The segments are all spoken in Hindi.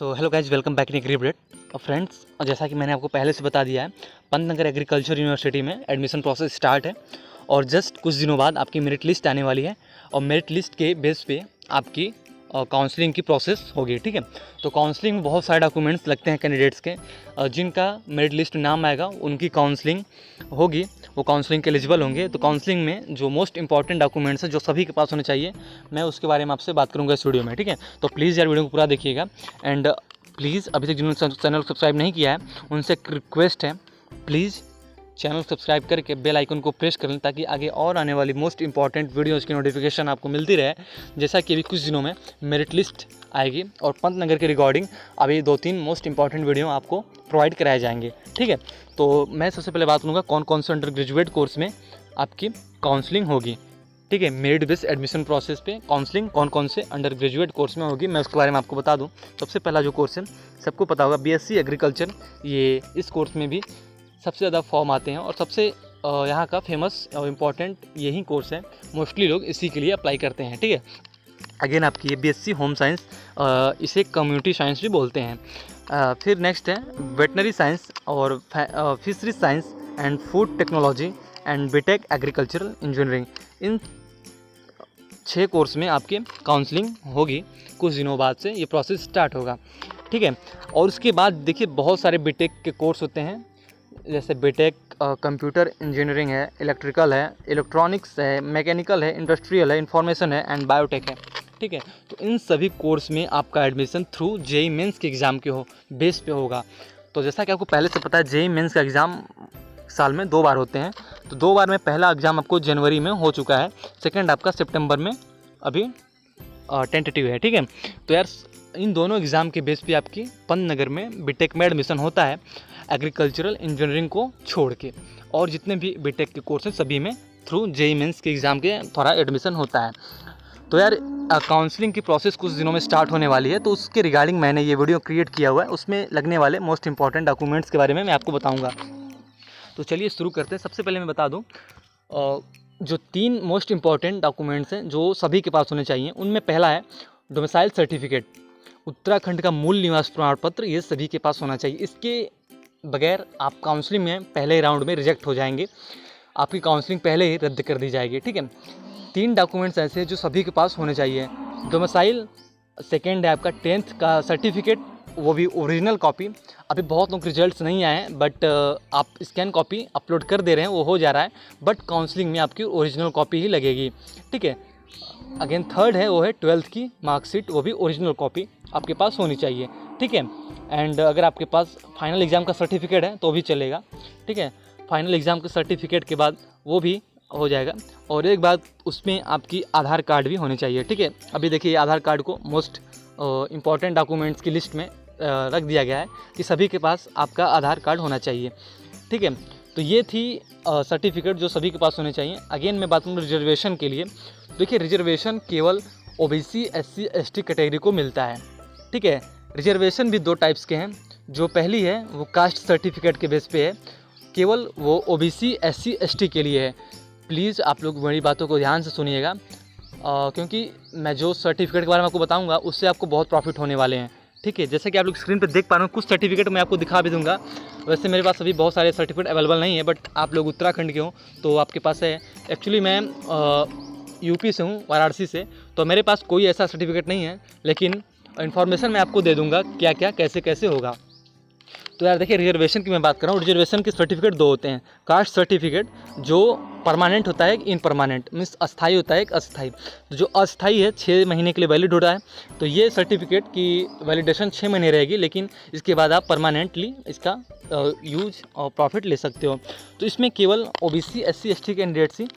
So hello guys, welcome back in agree update friends. और जैसा कि मैंने आपको पहले से बता दिया है, पंतनगर एग्रीकल्चर यूनिवर्सिटी में एडमिशन प्रोसेस स्टार्ट है और जस्ट कुछ दिनों बाद आपकी मेरिट लिस्ट आने वाली है और मेरिट लिस्ट के बेस पे आपकी काउंसलिंग की प्रोसेस होगी। ठीक है, तो काउंसलिंग में बहुत सारे डॉक्यूमेंट्स लगते हैं कैंडिडेट्स के, जिनका मेरिट लिस्ट में नाम आएगा उनकी काउंसलिंग होगी, वो काउंसलिंग के एलिजिबल होंगे। तो काउंसलिंग में जो मोस्ट इंपॉर्टेंट डॉक्यूमेंट्स हैं जो सभी के पास होने चाहिए, मैं उसके बारे में आपसे बात करूंगा इस वीडियो में। ठीक है, तो प्लीज़ यार वीडियो को पूरा देखिएगा एंड प्लीज़ अभी तक जिन्होंने चैनल को सब्सक्राइब नहीं किया है उनसे एक रिक्वेस्ट है, प्लीज़ चैनल सब्सक्राइब करके बेल आइकन को प्रेस कर लें ताकि आगे और आने वाली मोस्ट इंपॉर्टेंट वीडियोज़ की नोटिफिकेशन आपको मिलती रहे। जैसा कि अभी कुछ दिनों में मेरिट लिस्ट आएगी और पंतनगर के रिगार्डिंग अभी 2-3 मोस्ट इंपॉर्टेंट वीडियो आपको प्रोवाइड कराए जाएंगे। ठीक है, तो मैं सबसे पहले बात करूँगा कौन कौन से अंडर ग्रेजुएट कोर्स में आपकी काउंसलिंग होगी। ठीक है, मेरिट बेस्ड एडमिशन प्रोसेस पे काउंसलिंग कौन कौन से अंडर ग्रेजुएट कोर्स में होगी, मैं उसके बारे में आपको बता दूं। सबसे पहला जो कोर्स है सबको पता होगा, बीएससी एग्रीकल्चर। ये इस कोर्स में भी सबसे ज़्यादा फॉर्म आते हैं और सबसे यहाँ का फेमस और इम्पॉर्टेंट यही कोर्स है, मोस्टली लोग इसी के लिए अप्लाई करते हैं। ठीक है, अगेन आपकी ये बीएससी होम साइंस, इसे कम्युनिटी साइंस भी बोलते हैं। फिर नेक्स्ट है वेटनरी साइंस और fisheries science and food technology and BTech agricultural engineering. इन 6 कोर्स में आपकी काउंसलिंग होगी। कुछ दिनों बाद से ये प्रोसेस स्टार्ट होगा। ठीक है, और उसके बाद देखिए बहुत सारे बीटेक के कोर्स होते हैं, जैसे बीटेक कंप्यूटर इंजीनियरिंग है, इलेक्ट्रिकल है, इलेक्ट्रॉनिक्स है, मैकेनिकल है, इंडस्ट्रियल है, इंफॉर्मेशन है एंड बायोटेक है। ठीक है, तो इन सभी कोर्स में आपका एडमिशन थ्रू जेईई मेंस के एग्ज़ाम के बेस पे होगा। तो जैसा कि आपको पहले से पता है, जेईई मेंस का एग्ज़ाम साल में 2 बार होते हैं। तो 2 बार में पहला एग्ज़ाम आपको जनवरी में हो चुका है, सेकंड आपका सितंबर में अभी टेंटेटिव है। ठीक है, तो यार इन दोनों एग्ज़ाम के बेस पे आपकी पंतनगर में बीटेक में एडमिशन होता है, एग्रीकल्चरल इंजीनियरिंग को छोड़ के, और जितने भी बीटेक के कोर्स हैं सभी में थ्रू जेईई मेंस के एग्ज़ाम के थोड़ा एडमिशन होता है। तो यार काउंसलिंग की प्रोसेस कुछ दिनों में स्टार्ट होने वाली है, तो उसके रिगार्डिंग मैंने ये वीडियो क्रिएट किया हुआ है। उसमें लगने वाले मोस्ट इंपॉर्टेंट डॉक्यूमेंट्स के बारे में मैं आपको बताऊँगा। तो चलिए शुरू करते हैं। सबसे पहले मैं बता दूं, जो 3 मोस्ट इंपॉर्टेंट डॉक्यूमेंट्स हैं जो सभी के पास होने चाहिए, उनमें पहला है डोमिसाइल सर्टिफिकेट, उत्तराखंड का मूल निवास प्रमाण पत्र। ये सभी के पास होना चाहिए। इसके बगैर आप काउंसलिंग में पहले राउंड में रिजेक्ट हो जाएंगे, आपकी काउंसलिंग पहले ही रद्द कर दी जाएगी। ठीक है, 3 डॉक्यूमेंट्स ऐसे हैं जो सभी के पास होने चाहिए। डोमिसाइल, सेकेंड है आपका 10th का सर्टिफिकेट, वो भी ओरिजिनल कॉपी। अभी बहुत लोग रिजल्ट्स नहीं आए हैं, बट आप स्कैन कॉपी अपलोड कर दे रहे हैं, वो हो जा रहा है, बट काउंसलिंग में आपकी ओरिजिनल कॉपी ही लगेगी। ठीक है, अगेन थर्ड है वो है 12th की मार्कशीट, वो भी ओरिजिनल कॉपी आपके पास होनी चाहिए। ठीक है, एंड अगर आपके पास फाइनल एग्ज़ाम का सर्टिफिकेट है तो भी चलेगा। ठीक है, फाइनल एग्ज़ाम के सर्टिफिकेट के बाद वो भी हो जाएगा। और एक बात, उसमें आपकी आधार कार्ड भी होनी चाहिए। ठीक है, अभी देखिए आधार कार्ड को मोस्ट इम्पॉर्टेंट डॉक्यूमेंट्स की लिस्ट में रख दिया गया है कि सभी के पास आपका आधार कार्ड होना चाहिए। ठीक है, तो ये थी सर्टिफिकेट जो सभी के पास होने चाहिए। अगेन मैं बात करूँ रिजर्वेशन के लिए, देखिए रिजर्वेशन केवल ओबीसी एससी एसटी कैटेगरी को मिलता है। ठीक है, रिजर्वेशन भी 2 टाइप्स के हैं। जो पहली है वो कास्ट सर्टिफिकेट के बेस पे है, केवल वो ओबीसी एससी एसटी के लिए है। प्लीज़ आप लोग मेरी बातों को ध्यान से सुनिएगा, क्योंकि मैं जो सर्टिफिकेट के बारे में आपको बताऊँगा उससे आपको बहुत प्रॉफिट होने वाले हैं। ठीक है, जैसे कि आप लोग स्क्रीन पर देख पा रहे हो, कुछ सर्टिफिकेट मैं आपको दिखा भी दूंगा। वैसे मेरे पास अभी बहुत सारे सर्टिफिकेट अवेलेबल नहीं है, बट आप लोग उत्तराखंड के हो तो आपके पास है। एक्चुअली मैं यूपी से हूँ, वाराणसी से, तो मेरे पास कोई ऐसा सर्टिफिकेट नहीं है, लेकिन इन्फॉर्मेशन मैं आपको दे दूँगा क्या क्या कैसे कैसे होगा। तो यार देखिए रिजर्वेशन की मैं बात कर रहा हूँ। रिजर्वेशन के सर्टिफिकेट 2 होते हैं, कास्ट सर्टिफिकेट जो परमानेंट होता है, इन परमानेंट मीन्स अस्थाई होता है, एक अस्थाई। तो जो अस्थाई है 6 महीने के लिए वैलिड हो रहा है, तो ये सर्टिफिकेट की वैलिडेशन 6 महीने रहेगी, लेकिन इसके बाद आप परमानेंटली इसका यूज और प्रॉफिट ले सकते हो। तो इसमें केवल ओबीसी एससी एसटी कैंडिडेट्स ही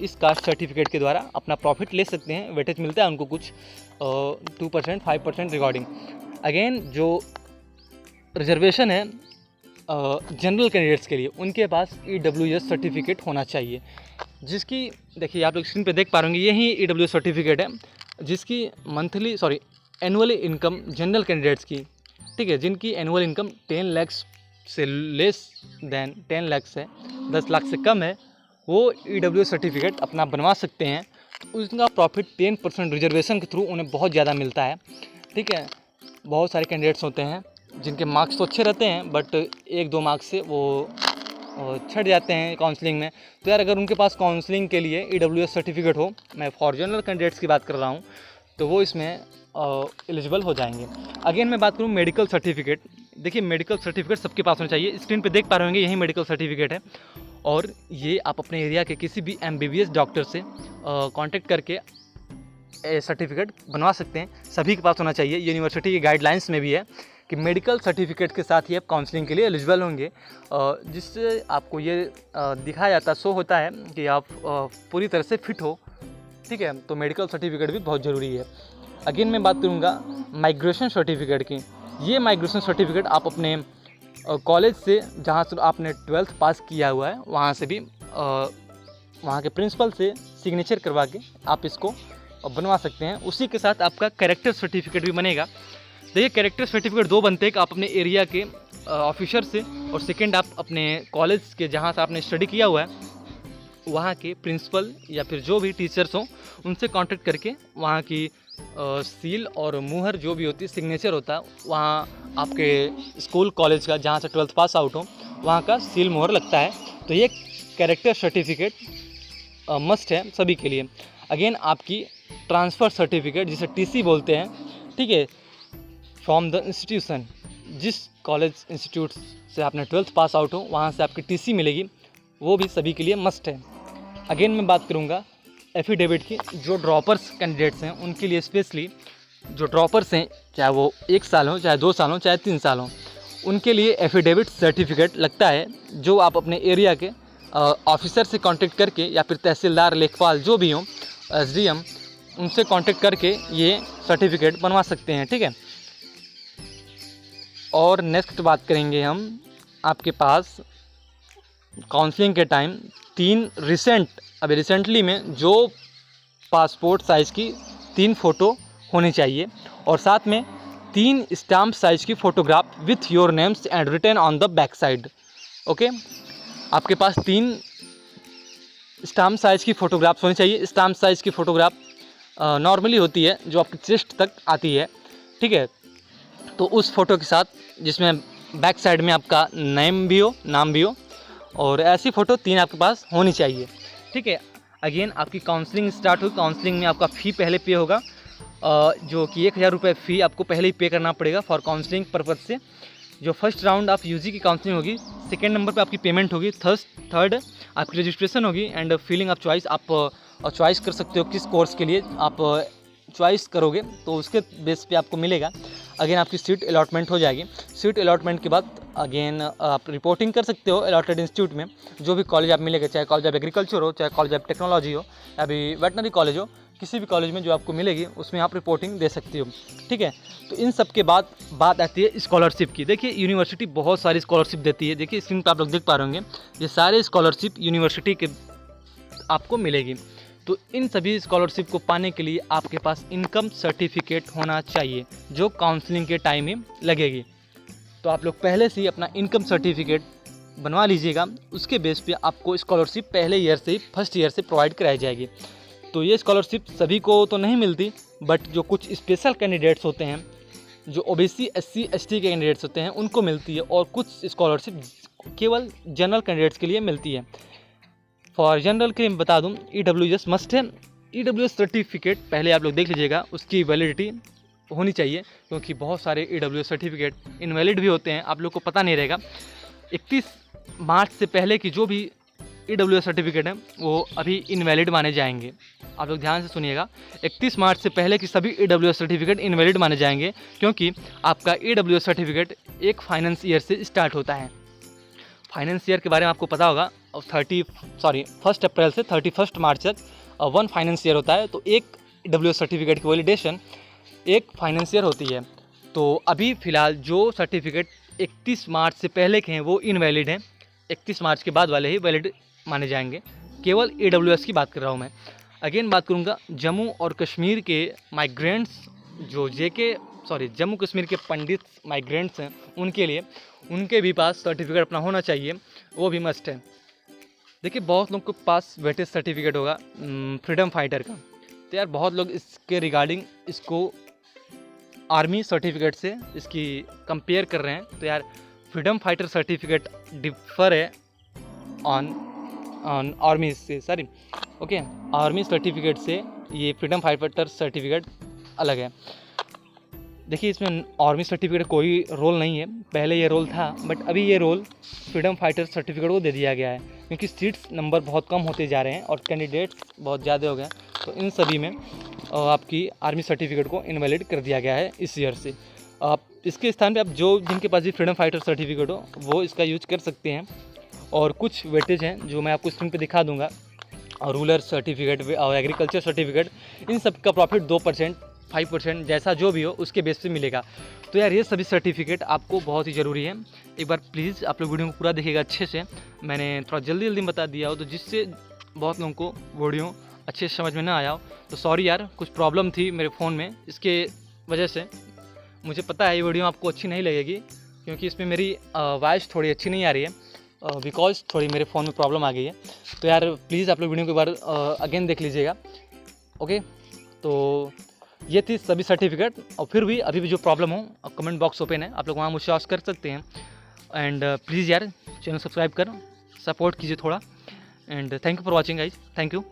इस कास्ट सर्टिफिकेट के द्वारा अपना प्रॉफिट ले सकते हैं। वेटेज मिलता है उनको कुछ 2% 5% रिगार्डिंग। अगेन जो रिजर्वेशन है जनरल कैंडिडेट्स के लिए, उनके पास EWS सर्टिफिकेट होना चाहिए, जिसकी देखिए आप लोग स्क्रीन पे देख पा रहे होंगे, यही EWS सर्टिफिकेट है जिसकी एनुअल इनकम जनरल कैंडिडेट्स की, ठीक है, जिनकी एनुअल इनकम 10 लाख से लेस देन 10 लाख से 10 लाख से कम है, वो EWS सर्टिफिकेट अपना बनवा सकते हैं। तो उनका प्रॉफिट 10% रिजर्वेशन के थ्रू उन्हें बहुत ज़्यादा मिलता है। ठीक है, बहुत सारे कैंडिडेट्स होते हैं जिनके मार्क्स तो अच्छे रहते हैं बट 1-2 मार्क्स से वो छट जाते हैं काउंसलिंग में। तो यार अगर उनके पास काउंसलिंग के लिए EWS सर्टिफिकेट हो, मैं फॉर जनरल कैंडिडेट्स की बात कर रहा हूँ, तो वो इसमें एलिजिबल हो जाएंगे। अगेन मैं बात करूँ मेडिकल सर्टिफिकेट। देखिए मेडिकल सर्टिफिकेट सबके पास होना चाहिए। स्क्रीन पे देख पा रहे होंगे यही मेडिकल सर्टिफिकेट है और ये आप अपने एरिया के किसी भी MBBS डॉक्टर से कांटेक्ट करके सर्टिफिकेट बनवा सकते हैं। सभी के पास होना चाहिए। यूनिवर्सिटी की गाइडलाइंस में भी है कि मेडिकल सर्टिफिकेट के साथ ही आप काउंसलिंग के लिए एलिजिबल होंगे, जिससे आपको ये दिखाया जाता शो होता है कि आप पूरी तरह से फिट हो। ठीक है, तो मेडिकल सर्टिफिकेट भी बहुत ज़रूरी है। अगेन मैं बात करूँगा माइग्रेशन सर्टिफिकेट की। ये माइग्रेशन सर्टिफिकेट आप अपने कॉलेज से जहाँ से आपने 12th पास किया हुआ है वहाँ से भी वहाँ के प्रिंसिपल से सिग्नेचर करवा के आप इसको बनवा सकते हैं। उसी के साथ आपका कैरेक्टर सर्टिफिकेट भी बनेगा। देखिए कैरेक्टर सर्टिफिकेट 2 बनते हैं, आप अपने एरिया के ऑफिसर से और सेकंड आप अपने कॉलेज के जहाँ से आपने स्टडी किया हुआ है वहाँ के प्रिंसिपल या फिर जो भी टीचर्स हों उनसे कांटेक्ट करके वहाँ की सील और मुहर जो भी होती है, सिग्नेचर होता है, वहाँ आपके स्कूल कॉलेज का जहाँ से 12th पास आउट हो वहाँ का सील मुहर लगता है। तो ये कैरेक्टर सर्टिफिकेट मस्ट है सभी के लिए। अगेन आपकी ट्रांसफ़र सर्टिफिकेट जिसे TC बोलते हैं, ठीक है, फ्रॉम द इंस्टीट्यूशन, जिस कॉलेज इंस्टीट्यूट से आपने 12th पास आउट हो वहाँ से आपकी TC मिलेगी, वो भी सभी के लिए मस्ट है। अगेन मैं बात करूँगा एफिडेविट की। जो ड्रॉपर्स कैंडिडेट्स हैं उनके लिए स्पेशली, जो ड्रॉपर्स हैं चाहे वो 1 साल हो, चाहे 2 साल हो, चाहे 3 साल हो, उनके लिए एफिडेविट सर्टिफिकेट लगता है, जो आप अपने एरिया के ऑफिसर से कांटेक्ट करके या फिर तहसीलदार, लेखपाल जो भी हों, SDM, उनसे कांटेक्ट करके ये सर्टिफिकेट बनवा सकते हैं। ठीक है, और नेक्स्ट बात करेंगे हम आपके पास काउंसलिंग के टाइम 3 अभी रिसेंटली में जो पासपोर्ट साइज़ की 3 फ़ोटो होनी चाहिए और साथ में 3 स्टाम्प साइज़ की photograph with your names and written on the back side. Okay, आपके पास 3 स्टाम्प साइज़ की फ़ोटोग्राफ्स होनी चाहिए। स्टाम्प साइज़ की फ़ोटोग्राफ नॉर्मली होती है जो आपकी चेस्ट तक आती है। ठीक है, तो उस फ़ोटो के साथ जिसमें बैक साइड में आपका नाम भी हो और ऐसी फ़ोटो 3 आपके पास होनी चाहिए। ठीक है, अगेन आपकी काउंसलिंग स्टार्ट हुई। काउंसलिंग में आपका फ़ी पहले पे होगा, जो कि 1000 रुपये फ़ी आपको पहले ही पे करना पड़ेगा फॉर काउंसलिंग पर्पज़ से। जो फर्स्ट राउंड आप UG की काउंसलिंग होगी, सेकेंड नंबर पे आपकी पेमेंट होगी, थर्ड आपकी रजिस्ट्रेशन होगी एंड फीलिंग ऑफ चॉइस। आप चॉइस कर सकते हो किस कोर्स के लिए आप चॉइस करोगे, तो उसके बेस पे आपको मिलेगा। अगेन आपकी सीट अलॉटमेंट हो जाएगी। सीट अलॉटमेंट के बाद अगेन आप रिपोर्टिंग कर सकते हो अलॉटेड इंस्टीट्यूट में, जो भी कॉलेज आप मिलेगा, चाहे कॉलेज ऑफ एग्रीकल्चर हो, चाहे कॉलेज ऑफ टेक्नोलॉजी हो, या अभी वेटनरी कॉलेज हो, किसी भी कॉलेज में जो आपको मिलेगी उसमें आप रिपोर्टिंग दे सकती हो। ठीक है, तो इन सब के बाद बात आती है स्कॉलरशिप की। देखिए यूनिवर्सिटी बहुत सारी स्कॉलरशिप देती है। देखिए स्क्रीन पर आप लोग देख पा रहे होंगे, ये सारे स्कॉलरशिप यूनिवर्सिटी के आपको मिलेगी। तो इन सभी स्कॉलरशिप को पाने के लिए आपके पास इनकम सर्टिफिकेट होना चाहिए, जो काउंसलिंग के टाइम में लगेगी। तो आप लोग पहले से ही अपना इनकम सर्टिफिकेट बनवा लीजिएगा। उसके बेस पे आपको स्कॉलरशिप पहले ईयर से ही, फर्स्ट ईयर से प्रोवाइड कराई जाएगी। तो ये स्कॉलरशिप सभी को तो नहीं मिलती, बट जो कुछ स्पेशल कैंडिडेट्स होते हैं, जो OBC SC ST के कैंडिडेट्स होते हैं, उनको मिलती है। और कुछ स्कॉलरशिप केवल जनरल कैंडिडेट्स के लिए मिलती है। फॉर जनरल के लिए मैं बता दूं, EWS मस्ट है। EWS सर्टिफिकेट पहले आप लोग देख लीजिएगा, उसकी वैलिडिटी होनी चाहिए, क्योंकि बहुत सारे EWS सर्टिफिकेट इनवैलिड भी होते हैं, आप लोग को पता नहीं रहेगा। 31 मार्च से पहले की जो भी EWS सर्टिफिकेट है वो अभी इनवैलिड माने जाएंगे। आप लोग ध्यान से सुनिएगा, 31 मार्च से पहले की सभी EWS सर्टिफिकेट इनवैलिड माने जाएंगे, क्योंकि आपका EWS सर्टिफिकेट एक फाइनेंस ईयर से स्टार्ट होता है। फाइनेंस ईयर के बारे में आपको पता होगा, 1 अप्रैल से 31 मार्च तक 1 फाइनेंस ईयर होता है। तो एक EWS सर्टिफिकेट की वैलिडेशन एक फाइनेंस ईयर होती है। तो अभी फ़िलहाल जो सर्टिफिकेट 31 मार्च से पहले के हैं वो इनवैलिड हैं, 31 मार्च के बाद वाले ही वैलिड माने जाएंगे। केवल EWS की बात कर रहा हूँ मैं। अगेन बात करूँगा जम्मू और कश्मीर के माइग्रेंट्स, जो जम्मू कश्मीर के पंडित माइग्रेंट्स हैं, उनके लिए उनके भी पास सर्टिफिकेट अपना होना चाहिए, वो भी मस्ट है। देखिए बहुत लोग के पास वेटेज सर्टिफिकेट होगा फ्रीडम फाइटर का, तो यार बहुत लोग इसके रिगार्डिंग इसको आर्मी सर्टिफिकेट से इसकी कंपेयर कर रहे हैं तो यार फ्रीडम फाइटर सर्टिफिकेट डिफर है ऑन आर्मी से, सॉरी ओके, आर्मी सर्टिफिकेट से ये फ्रीडम फाइटर सर्टिफिकेट अलग है। देखिए इसमें आर्मी सर्टिफिकेट कोई रोल नहीं है, पहले ये रोल था बट अभी ये रोल फ्रीडम फाइटर सर्टिफिकेट को दे दिया गया है क्योंकि सीट्स नंबर बहुत कम होते जा रहे हैं और कैंडिडेट्स बहुत ज़्यादा हो गए, तो इन सभी में आपकी आर्मी सर्टिफिकेट को इनवैलिड कर दिया गया है इस ईयर से। आप इसके स्थान पे आप जो जिनके पास भी फ्रीडम फाइटर सर्टिफिकेट हो वो इसका यूज कर सकते हैं। और कुछ वेटेज हैं जो मैं आपको स्क्रीन पे दिखा दूंगा, और रूरल सर्टिफिकेट और एग्रीकल्चर सर्टिफिकेट, इन सब का प्रॉफिट 2% 5% जैसा जो भी हो उसके बेस पे मिलेगा। तो यार ये सभी सर्टिफिकेट आपको बहुत ही ज़रूरी है। एक बार प्लीज़ आप लोग वीडियो को पूरा देखिएगा अच्छे से, मैंने थोड़ा जल्दी जल्दी बता दिया हो तो जिससे बहुत लोगों को वीडियो अच्छे से समझ में ना आया हो तो सॉरी यार, कुछ प्रॉब्लम थी मेरे फ़ोन में, इसके वजह से मुझे पता है ये वीडियो आपको अच्छी नहीं लगेगी क्योंकि इसमें मेरी वॉइस थोड़ी अच्छी नहीं आ रही है बिकॉज थोड़ी मेरे फ़ोन में प्रॉब्लम आ गई है। तो यार प्लीज़ आप लोग वीडियो को एक बार अगेन देख लीजिएगा। ओके, तो ये थी सभी सर्टिफिकेट, और फिर भी अभी भी जो प्रॉब्लम हो कमेंट बॉक्स ओपन है, आप लोग वहाँ मुझसे आस्क कर सकते हैं। एंड प्लीज़ यार चैनल सब्सक्राइब कर सपोर्ट कीजिए थोड़ा। And thank you for watching guys, thank you.